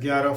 11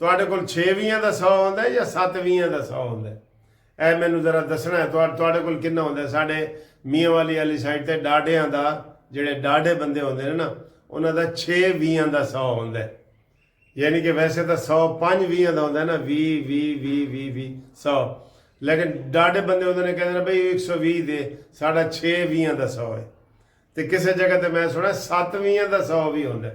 ਤੁਹਾਡੇ ਕੋਲ 6-20 ਦਾ 100 ਹੁੰਦਾ ਜਾਂ 7-20 ਦਾ 100 ਹੁੰਦਾ? ਇਹ ਮੈਨੂੰ ਜ਼ਰਾ ਦੱਸਣਾ ਹੈ ਤੁਹਾਡੇ ਕੋਲ ਕਿੰਨਾ ਹੁੰਦਾ? ਸਾਡੇ ਮੀਆਂਵਾਲੀ ਵਾਲੀ ਸਾਈਡ ਤੇ ਡਾਡਿਆਂ ਦਾ, ਜਿਹੜੇ ਡਾਡੇ ਬੰਦੇ ਹੁੰਦੇ ਨੇ ਨਾ, ਉਹਨਾਂ ਦਾ 6-20 ਦਾ 100 ਹੁੰਦਾ। ਯਾਨੀ ਕਿ ਵੈਸੇ ਤਾਂ 100 5-20 ਦਾ ਹੁੰਦਾ ਨਾ, 20 100, ਲੇਕਿਨ ਡਾਡੇ ਬੰਦੇ ਹੁੰਦੇ ਨੇ ਕਹਿੰਦੇ ਨੇ ਬਈ 120 ਦੇ, ਸਾਡਾ 6-20 ਦਾ 100 ਹੈ। ਤੇ ਕਿਸੇ ਜਗ੍ਹਾ ਤੇ ਮੈਂ ਸੁਣਿਆ 7-20 ਦਾ 100 ਵੀ ਹੁੰਦਾ।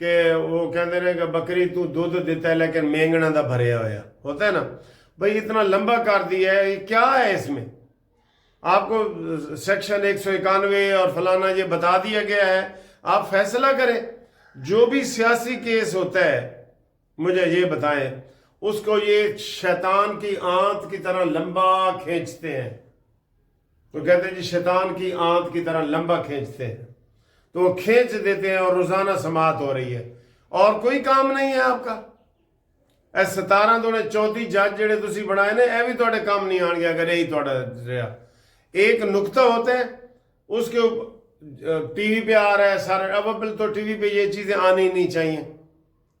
کہ وہ کہتے ہیں کہ بکری تو دودھ دیتا ہے لیکن مینگنا دا بھریا ہوا ہوتا ہے نا. بھائی اتنا لمبا کر دیا ہے, یہ کیا ہے اس میں؟ آپ کو سیکشن 191 اور فلانا یہ بتا دیا گیا ہے, آپ فیصلہ کریں. جو بھی سیاسی کیس ہوتا ہے مجھے یہ بتائیں, اس کو یہ شیطان کی آنت کی طرح لمبا کھینچتے ہیں. تو کہتے ہیں جی شیطان کی آنت کی طرح لمبا کھینچتے ہیں, تو وہ کھینچ دیتے ہیں اور روزانہ سماعت ہو رہی ہے اور کوئی کام نہیں ہے آپ کا. اے 17 تو 34 جج جڑے تسی بنائے نے, اے بھی تواڈے کام نہیں آن گیا اگر یہی تواڈا رہا. ایک نقطہ ہوتا ہے, اس کے ٹی وی پہ آ رہا ہے سارا, اب تو ٹی وی پہ یہ چیزیں آنی نہیں چاہیے,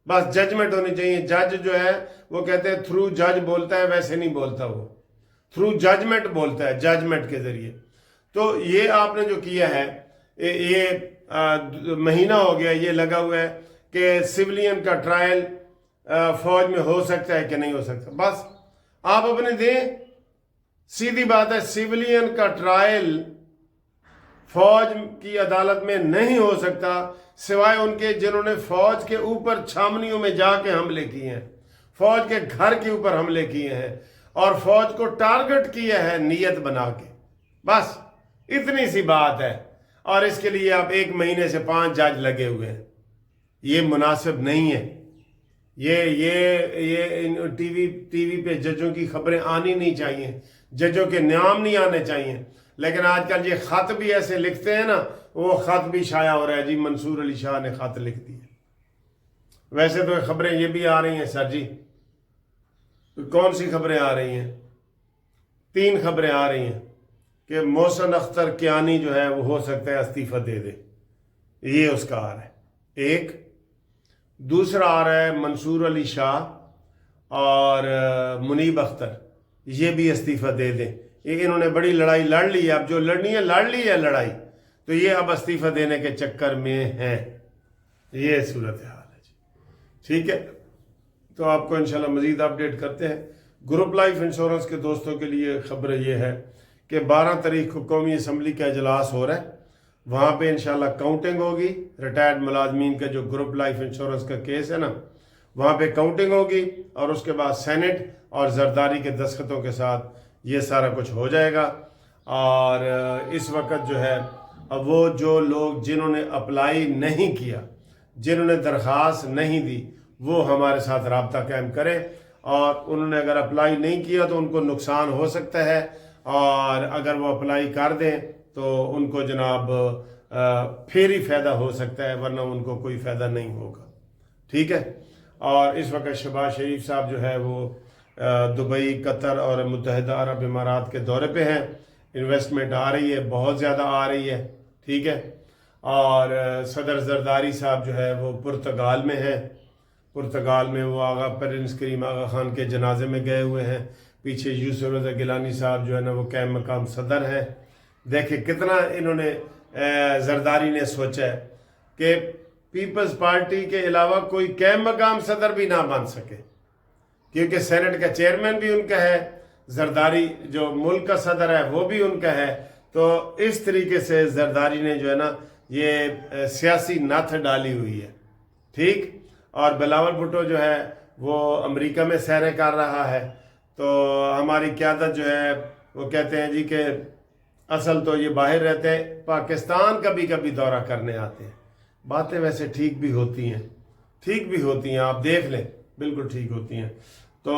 بس ججمنٹ ہونی چاہیے. جج جو ہے وہ کہتے ہیں تھرو جج بولتا ہے, ویسے نہیں بولتا, وہ تھرو ججمنٹ بولتا ہے, ججمنٹ کے ذریعے. تو یہ آپ نے جو کیا ہے, یہ مہینہ ہو گیا یہ لگا ہوا ہے کہ سولین کا ٹرائل فوج میں ہو سکتا ہے کہ نہیں ہو سکتا. بس آپ اپنے دیں, سیدھی بات ہے, سولین کا ٹرائل فوج کی عدالت میں نہیں ہو سکتا سوائے ان کے جنہوں نے فوج کے اوپر چھامنیوں میں جا کے حملے کیے ہیں, فوج کے گھر کے اوپر حملے کیے ہیں اور فوج کو ٹارگٹ کیا ہے نیت بنا کے. بس اتنی سی بات ہے, اور اس کے لیے آپ 1 مہینے سے 5 جج لگے ہوئے ہیں. یہ مناسب نہیں ہے. یہ ٹی وی پہ ججوں کی خبریں آنی نہیں چاہیے, ججوں کے نام نہیں آنے چاہیے. لیکن آج کل یہ خط بھی ایسے لکھتے ہیں نا, وہ خط بھی شائع ہو رہا ہے جی منصور علی شاہ نے خط لکھ دیا. ویسے تو خبریں یہ بھی آ رہی ہیں سر جی. کون سی خبریں آ رہی ہیں؟ 3 خبریں آ رہی ہیں کہ محسن اختر کیانی جو ہے وہ ہو سکتا ہے استعفیٰ دے دے, یہ اس کا آ رہا ہے ایک. دوسرا آ رہا ہے منصور علی شاہ اور منیب اختر, یہ بھی استعفیٰ دے دیں. یہ انہوں نے بڑی لڑائی لڑ لی ہے, اب جو لڑنی ہے لڑ لی ہے لڑائی, تو یہ اب استعفیٰ دینے کے چکر میں ہیں. یہ صورتحال ہے جی. ٹھیک ہے, تو آپ کو انشاءاللہ مزید اپڈیٹ کرتے ہیں. گروپ لائف انشورنس کے دوستوں کے لیے خبر یہ ہے کہ 12 تاریخ کو قومی اسمبلی کا اجلاس ہو رہا ہے, وہاں پہ انشاءاللہ کاؤنٹنگ ہوگی. ریٹائرڈ ملازمین کا جو گروپ لائف انشورنس کا کیس ہے نا, وہاں پہ کاؤنٹنگ ہوگی, اور اس کے بعد سینٹ اور زرداری کے دستخطوں کے ساتھ یہ سارا کچھ ہو جائے گا. اور اس وقت جو ہے اب وہ جو لوگ جنہوں نے اپلائی نہیں کیا, جنہوں نے درخواست نہیں دی, وہ ہمارے ساتھ رابطہ قائم کریں. اور انہوں نے اگر اپلائی نہیں کیا تو ان کو نقصان ہو سکتا ہے, اور اگر وہ اپلائی کر دیں تو ان کو جناب پھر ہی فائدہ ہو سکتا ہے, ورنہ ان کو کوئی فائدہ نہیں ہوگا. ٹھیک ہے. اور اس وقت شہباز شریف صاحب جو ہے وہ دبئی, قطر اور متحدہ عرب امارات کے دورے پہ ہیں. انویسٹمنٹ آ رہی ہے, بہت زیادہ آ رہی ہے. ٹھیک ہے. اور صدر زرداری صاحب جو ہے وہ پرتگال میں ہیں. پرتگال میں وہ آغا پرنس کریم آغا خان کے جنازے میں گئے ہوئے ہیں. پیچھے یوسف رضا گیلانی صاحب جو ہے نا وہ قائم مقام صدر ہیں. دیکھیں کتنا انہوں نے زرداری نے سوچا ہے کہ پیپلز پارٹی کے علاوہ کوئی قائم مقام صدر بھی نہ بن سکے, کیونکہ سینٹ کا چیئرمین بھی ان کا ہے, زرداری جو ملک کا صدر ہے وہ بھی ان کا ہے. تو اس طریقے سے زرداری نے جو ہے نا یہ سیاسی نتھ ڈالی ہوئی ہے. ٹھیک. اور بلاول بھٹو جو ہے وہ امریکہ میں سیریں کر رہا ہے. تو ہماری قیادت جو ہے وہ کہتے ہیں جی کہ اصل تو یہ باہر رہتے ہیں, پاکستان کبھی کبھی دورہ کرنے آتے ہیں. باتیں ویسے ٹھیک بھی ہوتی ہیں, ٹھیک بھی ہوتی ہیں, آپ دیکھ لیں بالکل ٹھیک ہوتی ہیں. تو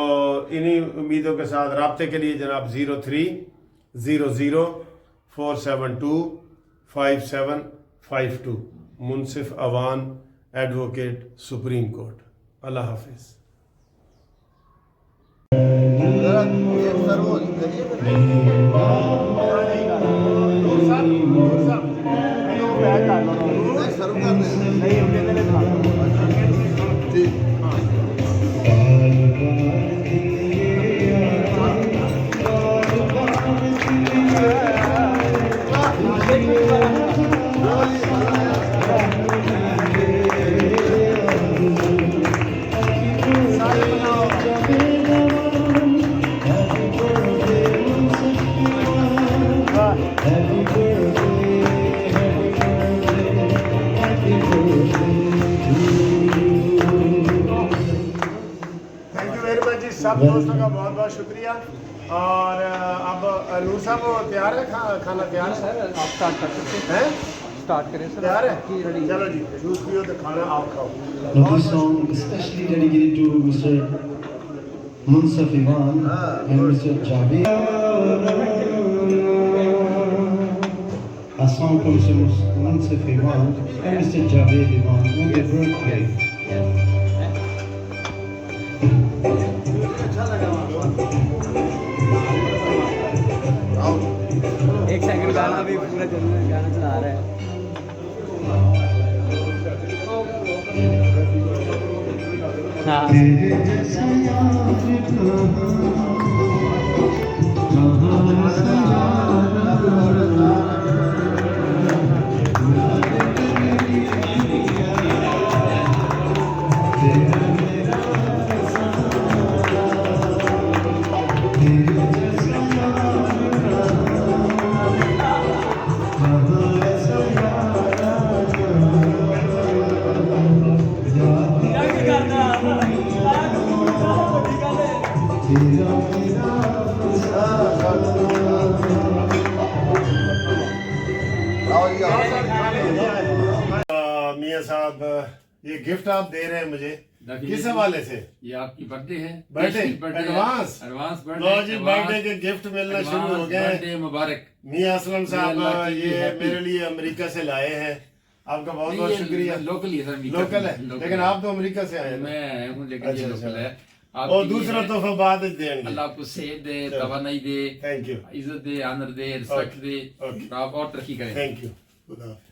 انہی امیدوں کے ساتھ رابطے کے لیے جناب 0300472572 منصف اوان ایڈوکیٹ سپریم کورٹ. اللہ حافظ. Happy birthday, سب دوستوں کا بہت بہت شکریہ. اور اب نور صاحب وہ تیار ہے, کھانا تیار ہے سر آپ اسٹارٹ کر سکتے ہیں, اسٹارٹ کریں سر. تیار ہے. ریڈی. چلو جی جوس پیو تو کھانا آپ کھاؤ. Now this song is especially dedicated to Mr. Munsaf Iman and Mr. Javed. A song from Mr. Munsaf Iman and Mr. Javed Iman on their birthday. ایک سیکنڈ گانا بھی پورا گانا چلا رہا ہے. ہاں میاں صاحب یہ گفٹ آپ دے رہے ہیں مجھے کس حوالے سے؟ یہ آپ کی برتھ ڈے ہے. Birthday advance. لو جی برتھ ڈے کے گفٹ ملنا شروع ہو گئے ہیں. برتھ ڈے مبارک. میاں اسلم صاحب یہ میرے لیے امریکہ سے لائے ہیں. آپ کا بہت بہت شکریہ. لوکل ہی ہے سر. لوکل ہے لیکن آپ تو امریکہ سے آئے ہیں. میں آیا ہوں لیکن یہ لوکل ہے. اور دوسرا تحفہ بعد دیں گے. اللہ آپ کو صحت دے, توانائی دے, تھینک یو. عزت دے, آنر دے, رسپیکٹ دے, آپ اور ترقی کریں. Thank you. خدا حافظ.